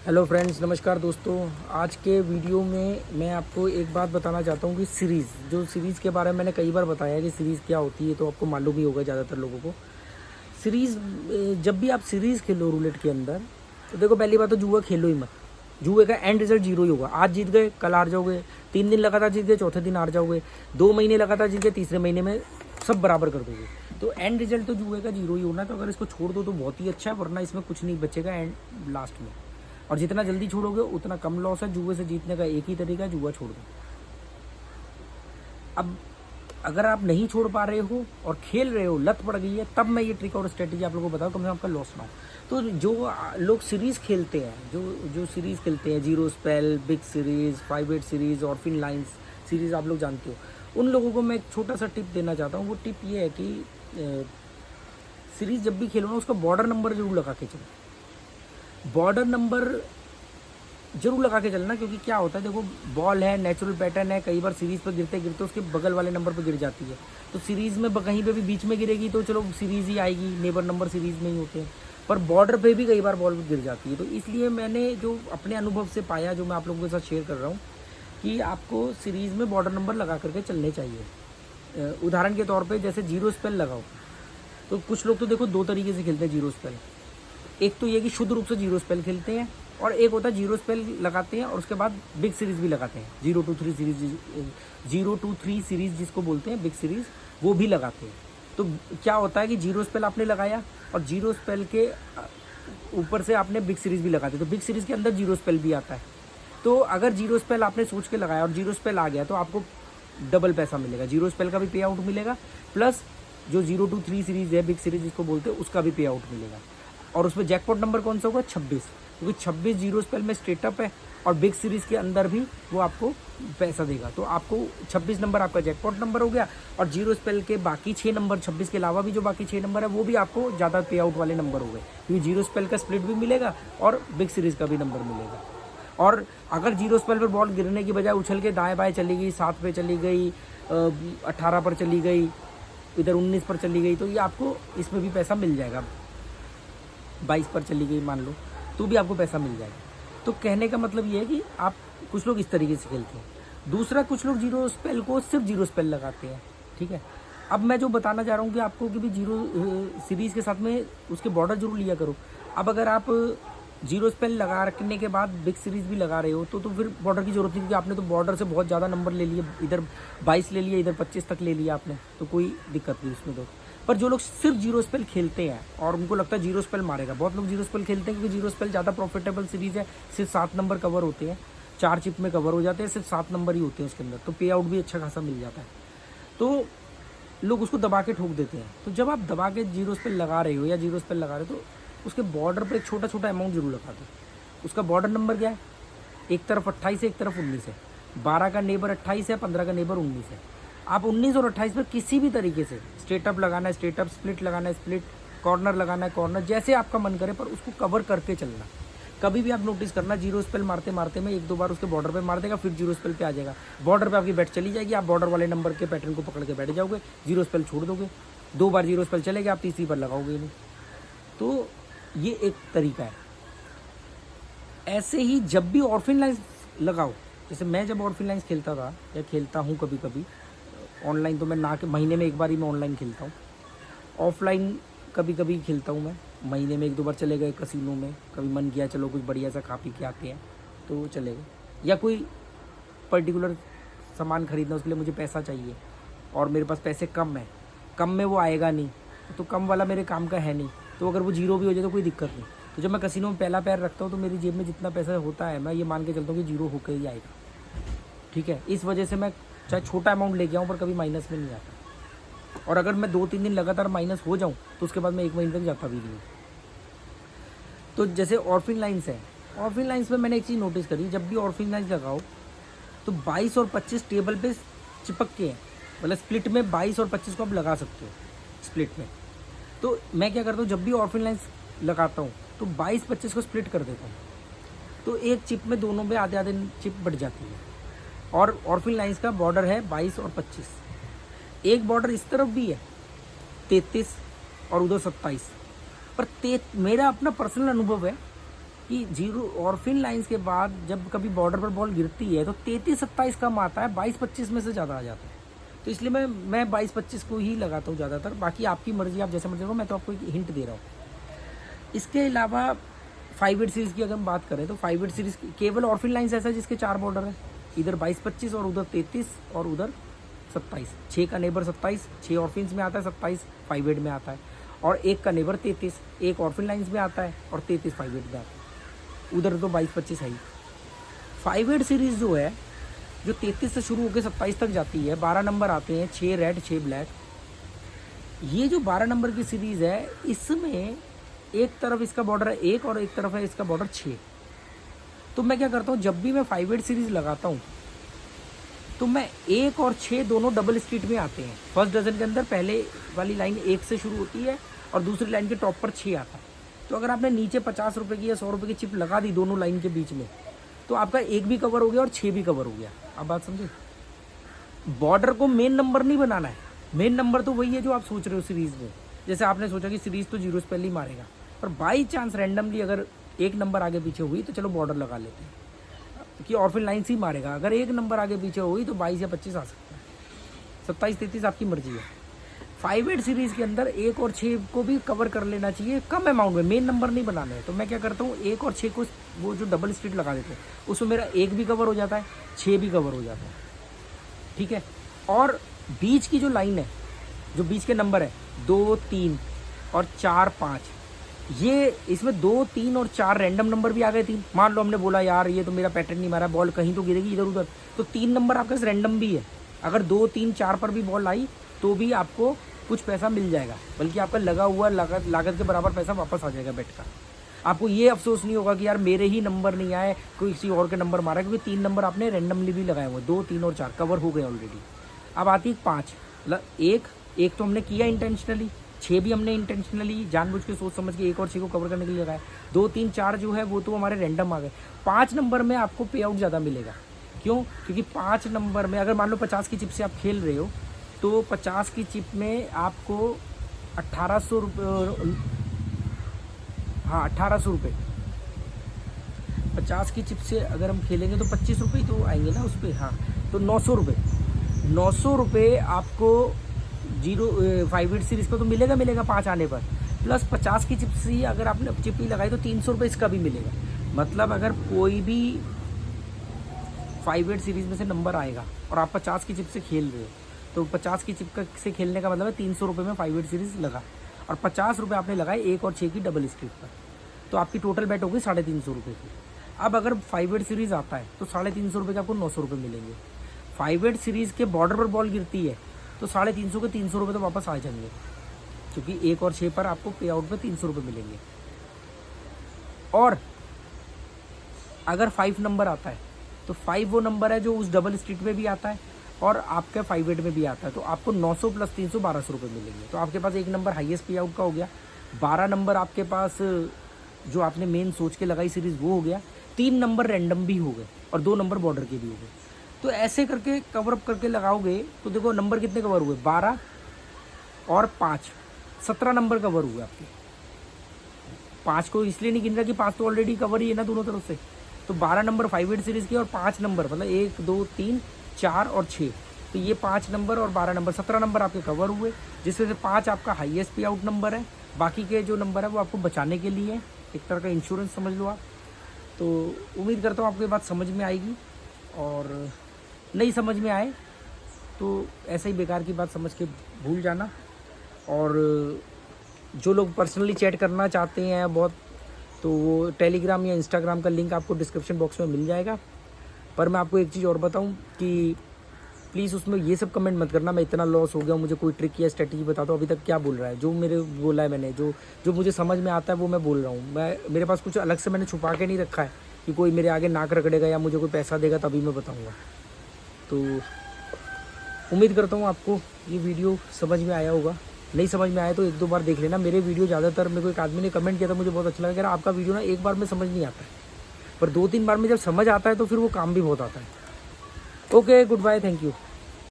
Hello friends, नमस्कार दोस्तों। आज के वीडियो में मैं आपको एक बात बताना चाहता हूँ कि सीरीज़ के बारे में मैंने कई बार बताया कि सीरीज़ क्या होती है, तो आपको मालूम ही होगा ज़्यादातर लोगों को। सीरीज़ जब भी आप सीरीज़ खेलो रूलेट के अंदर, तो देखो पहली बात तो जुआ खेलो ही मत। जुए का एंड रिजल्ट जीरो ही होगा। आज जीत गए, कल हार जाओगे। 3 दिन लगातार जीत गए, चौथे दिन हार जाओगे। 2 महीने लगातार जीत गए, तीसरे महीने में सब बराबर कर दोगे। तो एंड रिजल्ट तो जुए का जीरो ही होना। तो अगर इसको छोड़ दो तो बहुत ही अच्छा है, वरना इसमें कुछ नहीं बचेगा एंड लास्ट में। और जितना जल्दी छोड़ोगे उतना कम लॉस है। जुए से जीतने का एक ही तरीका है, जुआ छोड़ दो। अब अगर आप नहीं छोड़ पा रहे हो और खेल रहे हो, लत पड़ गई है, तब मैं ये ट्रिक और स्ट्रेटेजी आप लोगों को बताऊँ, कम से कम आपका लॉस ना हो। तो जो लोग सीरीज़ खेलते हैं, जो सीरीज़ खेलते हैं, zero spell, big series, 5-8 series, orphan lines series, आप लोग जानते हो, उन लोगों को मैं एक छोटा सा टिप देना चाहता हूँ। वो टिप ये है कि सीरीज़ जब भी खेलो ना, उसका बॉर्डर नंबर जरूर लगा के चलो। बॉर्डर नंबर जरूर लगा के चलना, क्योंकि क्या होता है, देखो बॉल है, नेचुरल पैटर्न है, कई बार सीरीज़ पर गिरते गिरते उसके बगल वाले नंबर पर गिर जाती है। तो सीरीज़ में कहीं पे भी बीच में गिरेगी तो चलो सीरीज़ ही आएगी, नेबर नंबर सीरीज़ में ही होते हैं। पर बॉर्डर पे भी कई बार बॉल गिर जाती है। तो इसलिए मैंने जो अपने अनुभव से पाया, जो मैं आप लोगों के साथ शेयर कर रहा हूँ, कि आपको सीरीज़ में बॉर्डर नंबर लगा करके चलने चाहिए। उदाहरण के तौर पर जैसे जीरो स्पेल लगाओ, तो कुछ लोग तो देखो दो तरीके से खेलते हैं जीरो स्पेल। एक तो ये कि शुद्ध रूप से जीरो स्पेल खेलते हैं, और एक होता है जीरो स्पेल लगाते हैं और उसके बाद बिग सीरीज़ भी लगाते हैं। 0-2-3 सीरीज़ जिसको बोलते हैं, बिग सीरीज़, वो भी लगाते हैं। तो क्या होता है कि जीरो स्पेल आपने लगाया और जीरो स्पेल के ऊपर से आपने बिग सीरीज़ भी लगा दी, तो बिग सीरीज़ के अंदर जीरो स्पेल भी आता है। तो अगर जीरो स्पेल आपने सोच के लगाया और जीरो स्पेल आ गया, तो आपको डबल पैसा मिलेगा। जीरो स्पेल का भी पे आउट मिलेगा, प्लस जो 0-3 सीरीज़ है, बिग सीरीज़ जिसको बोलते हैं, उसका भी पे आउट मिलेगा। और उसमें जैकपॉट नंबर कौन सा होगा? 26, क्योंकि 26 जीरो स्पेल में स्ट्रेटअप है और बिग सीरीज़ के अंदर भी वो आपको पैसा देगा। तो आपको 26 नंबर आपका जैकपॉट नंबर हो गया, और जीरो स्पेल के बाकी 6 नंबर, 26 के अलावा भी जो बाकी 6 नंबर है, वो भी आपको ज़्यादा पे आउट वाले नंबर हो गए, क्योंकि जीरो स्पेल का स्प्लिट भी मिलेगा और बिग सीरीज़ का भी नंबर मिलेगा। और अगर जीरो स्पेल पर बॉल गिरने की बजाय उछल के दाएँ बाएँ चली गई, 7 पे चली गई, 18 पर चली गई, इधर 19 पर चली गई, तो ये आपको इसमें भी पैसा मिल जाएगा। 22 पर चली गई मान लो, तो भी आपको पैसा मिल जाएगा। तो कहने का मतलब ये है कि आप, कुछ लोग इस तरीके से खेलते हैं। दूसरा, कुछ लोग जीरो स्पेल को सिर्फ जीरो स्पेल लगाते हैं। ठीक है, अब मैं जो बताना चाह रहा हूँ कि आपको कि भी जीरो सीरीज़ के साथ में उसके बॉर्डर जरूर लिया करो। अब अगर आप जीरो स्पेल लगा रखने के बाद बिग सीरीज़ भी लगा रहे हो, तो फिर बॉर्डर की जरूरत नहीं, क्योंकि आपने तो बॉर्डर से बहुत ज़्यादा नंबर ले लिए। इधर 22 ले लिया, इधर 25 तक ले लिया आपने, तो कोई दिक्कत नहीं उसमें। तो पर जो लोग सिर्फ जीरो स्पेल खेलते हैं और उनको लगता है जीरो स्पेल मारेगा, बहुत लोग जीरो स्पेल खेलते हैं क्योंकि जीरो स्पेल ज़्यादा प्रॉफिटेबल सीरीज़ है। सिर्फ 7 नंबर कवर होते हैं, 4 चिप में कवर हो जाते हैं, सिर्फ 7 नंबर ही होते हैं उसके अंदर, तो पे आउट भी अच्छा खासा मिल जाता है। तो लोग उसको दबा के ठोक देते हैं। तो जब आप दबा के जीरो स्पेल लगा रहे हो या जीरो स्पेल लगा रहे हो, तो उसके बॉर्डर पर एक छोटा छोटा अमाउंट जरूर लगा दो। उसका बॉर्डर नंबर क्या है? एक तरफ 28 है, एक तरफ 19 है। 12 का नेबर 28 है, 15 का नेबर 19 है। आप 19 और 28 पर किसी भी तरीके से स्ट्रेटअप लगाना है स्ट्रेटअप, स्प्लिट लगाना है स्प्लिट, कॉर्नर लगाना है कॉर्नर, जैसे आपका मन करे, पर उसको कवर करके चलना। कभी भी आप नोटिस करना, जीरो स्पेल मारते मारते में 1-2 बार उसके बॉर्डर पे मार देगा, फिर जीरो स्पेल पे आ जाएगा, बॉर्डर पे आपकी बैट चली जाएगी, आप बॉर्डर वाले नंबर के पैटर्न को पकड़ के बैठ जाओगे, जीरो स्पेल छोड़ दोगे। 2 बार जीरो स्पेल चलेगा, आप तीसरी पर लगाओगे नहीं। तो ये एक तरीका है। ऐसे ही जब भी ऑर्फिन लाइन्स लगाओ, जैसे मैं जब ऑर्फिन लाइन्स खेलता था या खेलता हूँ कभी कभी ऑनलाइन, तो मैं ना के महीने में एक बार ही मैं ऑनलाइन खेलता हूँ। ऑफलाइन कभी कभी खेलता हूँ मैं, महीने में 1-2 बार चले गए कसिनो में, कभी मन किया चलो कुछ बढ़िया सा खा पी के आते हैं, तो चले गए। या कोई पर्टिकुलर सामान खरीदना, उसके लिए मुझे पैसा चाहिए और मेरे पास पैसे कम है, कम में वो आएगा नहीं, तो कम वाला मेरे काम का है नहीं, तो अगर वो जीरो भी हो जाए तो कोई दिक्कत नहीं। तो जब मैं कसिनो में पहला पैर रखता हूँ, तो मेरी जेब में जितना पैसा होता है, मैं ये मान के चलता हूँ कि जीरो होकर ही आएगा। ठीक है, इस वजह से मैं चाहे छोटा अमाउंट लेके आऊँ, पर कभी माइनस में नहीं आता। और अगर मैं 2-3 दिन लगातार माइनस हो जाऊँ, तो उसके बाद मैं 1 महीने तक जाता भी नहीं हूँ। तो जैसे ऑर्फिन लाइन्स है, ऑर्फिन लाइन्स में मैंने एक चीज़ नोटिस करी, जब भी ऑर्फिन लाइन्स लगाओ, तो 22 और 25 टेबल पे चिपक के हैं, मतलब स्प्लिट में 22 और 25 को आप लगा सकते हो स्प्लिट में। तो मैं क्या करता हूँ, जब भी ऑर्फिन लाइन्स लगाता हूँ, तो 22-25 को स्प्लिट कर देता हूँ, तो एक चिप में दोनों में आधे आधे चिप बढ़ जाती है। और ऑर्फिन लाइन्स का बॉर्डर है 22 और 25। एक बॉर्डर इस तरफ भी है 33 और उधर 27। पर मेरा अपना पर्सनल अनुभव है कि जीरो ऑर्फिन लाइंस के बाद जब कभी बॉर्डर पर बॉल गिरती है तो 33-27 कम आता है, 22-25 में से ज़्यादा आ जाता है। तो इसलिए मैं 22-25 को ही लगाता हूँ ज़्यादातर। बाकी आपकी मर्जी, आप जैसे मर्जी करो, मैं तो आपको एक हिंट दे रहा हूँ। इसके अलावा 5-8 सीरीज़ की अगर हम बात करें तो 5-8 सीरीज़ केवल ऑर्फिन लाइन्स ऐसा है जिसके 4 बॉर्डर है, इधर 22-25 और उधर 33 और उधर 27। 6 का नेबर 27, 6 ऑर्फिन्स में आता है, 27 5-8 में आता है, और 1 का नेबर 33, 1 ऑर्फिन लाइन्स में आता है और 33 5-8 में आता है। उधर तो 22-25 है ही। 5-8 सीरीज़ जो है, जो 33 से शुरू होकर 27 तक जाती है, 12 नंबर आते हैं, 6 रेड 6 ब्लैक। ये जो 12 नंबर की सीरीज़ है, इसमें एक तरफ इसका बॉर्डर है 1 और एक तरफ है इसका बॉर्डर 6। तो मैं क्या करता हूँ, जब भी मैं 5-8 सीरीज़ लगाता हूँ तो मैं 1 और 6 दोनों डबल स्ट्रीट में आते हैं। फर्स्ट डजन के अंदर पहले वाली लाइन 1 से शुरू होती है और दूसरी लाइन के टॉप पर 6 आता है। तो अगर आपने नीचे 50 रुपये की या 100 रुपये की चिप लगा दी दोनों लाइन के बीच में, तो आपका 1 भी कवर हो गया और 6 भी कवर हो गया। आप बात समझे? बॉर्डर को मेन नंबर नहीं बनाना है, मेन नंबर तो वही है जो आप सोच रहे हो सीरीज़ में। जैसे आपने सोचा कि सीरीज़ तो जीरो स्पेल ही मारेगा, पर बाई चांस रैंडमली अगर 1 नंबर आगे पीछे हुई तो चलो बॉर्डर लगा लेते हैं कि ऑर्फिन लाइन ही मारेगा। अगर 1 नंबर आगे पीछे हुई तो 22 या 25 आ सकता है, 27-33 आपकी मर्जी है। 5-8 सीरीज़ के अंदर 1 और 6 को भी कवर कर लेना चाहिए, कम अमाउंट में, मेन नंबर नहीं बनाने हैं। तो मैं क्या करता हूँ, 1 और 6 को वो जो डबल स्ट्रीट लगा देते हैं उसमें मेरा 1 भी कवर हो जाता है, 6 भी कवर हो जाता है, ठीक है। और बीच की जो लाइन है, जो बीच के नंबर है 2 3 और 4 5, ये इसमें 2 3 और 4 रैंडम नंबर भी आ गए। 3 मान लो हमने बोला यार ये तो मेरा पैटर्न नहीं मारा, बॉल कहीं तो गिरेगी इधर उधर, तो 3 नंबर आपके पास रैंडम भी है। अगर 2 3 4 पर भी बॉल आई तो भी आपको कुछ पैसा मिल जाएगा, बल्कि आपका लगा हुआ लागत के बराबर पैसा वापस आ जाएगा बेट का। आपको ये अफसोस नहीं होगा कि यार मेरे ही नंबर नहीं आए, कोई किसी और के नंबर मारा, क्योंकि 3 नंबर आपने रैंडमली भी लगाए हुए, 2 3 और 4 कवर हो गए ऑलरेडी। अब आती है 5, एक तो हमने किया इंटेंशनली, 6 भी हमने इंटेंशनली जानबूझ के सोच समझ के 1 और 6 को कवर करने के लिए लगाया। 2 3 4 जो है वो तो हमारे रैंडम आ गए। 5 नंबर में आपको पे आउट ज़्यादा मिलेगा। क्यों? क्योंकि 5 नंबर में अगर मान लो 50 की चिप से आप खेल रहे हो तो 50 की चिप में आपको 1800 रुपये, हाँ 1800 रुपये। 50 की चिप से अगर हम खेलेंगे तो 25 रुपये तो आएंगे ना उस पर, हाँ तो 900 रुपये, 900 रुपये आपको 5-8 सीरीज़ को तो मिलेगा 5 आने पर, प्लस 50 की चिप से अगर आपने चिप ही लगाई तो 300 रुपये इसका भी मिलेगा। मतलब अगर कोई भी 5-8 सीरीज़ में से नंबर आएगा और आप 50 की चिप से खेल रहे हो तो 50 की चिप से खेलने का मतलब है 300 रुपये में 5-8 सीरीज़ लगा, और 50 रुपये आपने लगाए 1 और 6 की डबल स्ट्रीट पर, तो आपकी टोटल बैट होगी 350 रुपये की। अब अगर 5-8 सीरीज़ आता है तो 350 रुपये के आपको 900 रुपये मिलेंगे। 5-8 सीरीज़ के बॉर्डर पर बॉल गिरती है तो 350 के 300 रुपये तो वापस आ जाएंगे, क्योंकि 1 और 6 पर आपको पे आउट में 300 रुपये मिलेंगे। और अगर 5 नंबर आता है तो 5 वो नंबर है जो उस डबल स्ट्रीट में भी आता है और आपके 5-8 में भी आता है, तो आपको 900 प्लस 300 1200 रुपये मिलेंगे। तो आपके पास 1 नंबर हाईएस्ट पे आउट का हो गया, 12 नंबर आपके पास जो आपने मेन सोच के लगाई सीरीज़ वो हो गया, 3 नंबर रैंडम भी हो गए और 2 नंबर बॉर्डर के भी हो गए। तो ऐसे करके कवर अप करके लगाओगे तो देखो नंबर कितने कवर हुए, 12 और 5, 17 नंबर कवर हुए आपके। 5 को इसलिए नहीं गिन रहा कि 5 तो ऑलरेडी कवर ही है ना दोनों तरफ से, तो 12 नंबर 5-8 सीरीज़ के और 5 नंबर मतलब 1 2 3 4 और 6, तो ये 5 नंबर और 12 नंबर 17 नंबर आपके कवर हुए, जिसमें से 5 आपका हाईएस्ट पे आउट नंबर है, बाकी के जो नंबर है वो आपको बचाने के लिए एक तरह का इंश्योरेंस समझ लो आप। तो उम्मीद करता हूँ आपको ये बात समझ में आएगी, और नहीं समझ में आए तो ऐसे ही बेकार की बात समझ के भूल जाना। और जो लोग पर्सनली चैट करना चाहते हैं बहुत, तो वो टेलीग्राम या इंस्टाग्राम का लिंक आपको डिस्क्रिप्शन बॉक्स में मिल जाएगा। पर मैं आपको एक चीज़ और बताऊं कि प्लीज़ उसमें ये सब कमेंट मत करना मैं इतना लॉस हो गया, मुझे कोई ट्रिक या स्ट्रेटजी बता दो। अभी तक क्या बोल रहा है, जो मेरे बोला है मैंने, जो मुझे समझ में आता है वो मैं बोल रहा हूँ। मेरे पास कुछ अलग से मैंने छुपा के नहीं रखा है कि कोई मेरे आगे नाक रगड़ेगा या मुझे कोई पैसा देगा तभी मैं बताऊँगा। तो उम्मीद करता हूँ आपको ये वीडियो समझ में आया होगा। नहीं समझ में आया तो 1-2 बार देख लेना मेरे वीडियो। ज़्यादातर मेरे को एक आदमी ने कमेंट किया था, मुझे बहुत अच्छा लगा, कि आपका वीडियो ना एक बार में समझ नहीं आता है, पर 2-3 बार में जब समझ आता है तो फिर वो काम भी बहुत आता है। Okay, good bye, thank you.